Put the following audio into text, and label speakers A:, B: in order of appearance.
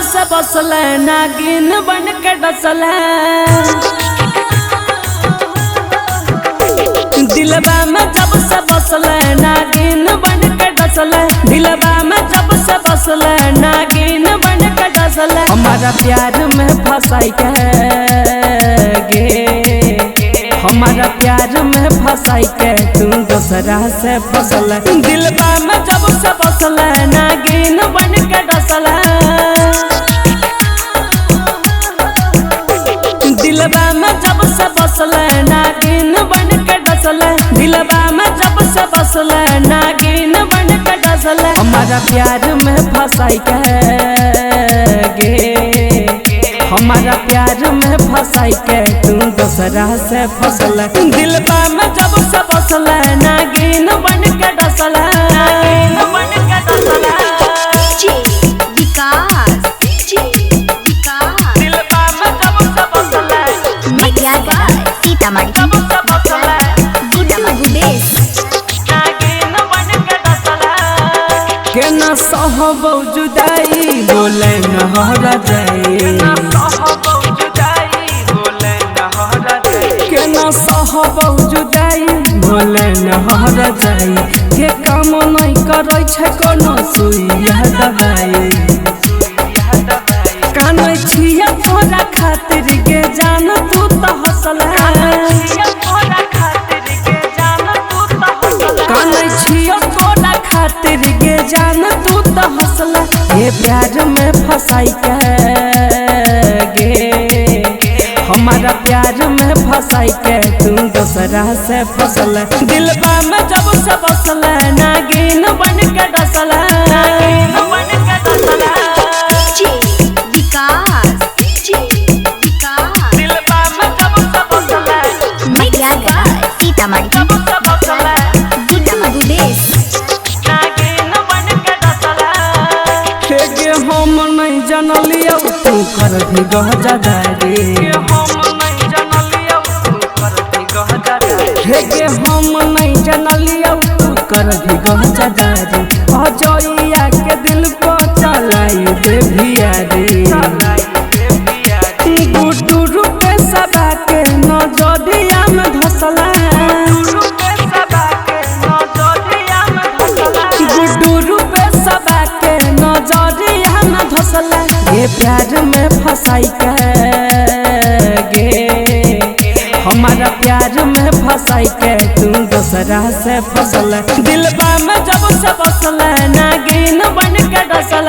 A: से बसल नागिन बन के डसल दिलबा में जब से बसल नागिन बन के डसल दिलबा में जब से बसल नागिन बन के डसल हमारा प्यार में फंसाई के गे हमारा प्यार में फंसाई के तू दूसरा से फसल दिलबा में जब से बसल नागिन बन के डसल दिलबा में जब से बसल नागिन बन के डसल दिलबा में जब से बसल नागिन बन के डसल हमारा प्यार में फंसाई के गे हमारा प्यार में फंसाई के तू दूसरा से फसल दिलबा में जब से बसल नागिन बन के डसल के न सहब जुदाई बोले न हर जाए के न सहब जुदाई बोले न हर जाए के काम नहीं करे छै कोनो सुइया दवाई कानै छिया तोरा खातिर के जान तू त हसल कानै छिया तोरा खातिर के जान तू त हसल ये प्यार में फंसाई के गे हमारा प्यार में फंसाई के तू दूसरा से फसल दिलबा में जब से बसल नागिन बन के डसल हम नहीं जनलिया तू कर भी गहजादारी हे हम नहीं जनलिया तू कर भी गहजादारी अजइया के दिल को चलाई दे भियारी गुड्डू रूपे सबा के नजरिया में धसला गुड्डू रूपे सबा के नजरिया में धसला ये प्यार में फंसाई के गे हमारा प्यार में फंसाई के तू दूसरा से फसल दिलबा में जब से बसल नागिन बन के डसल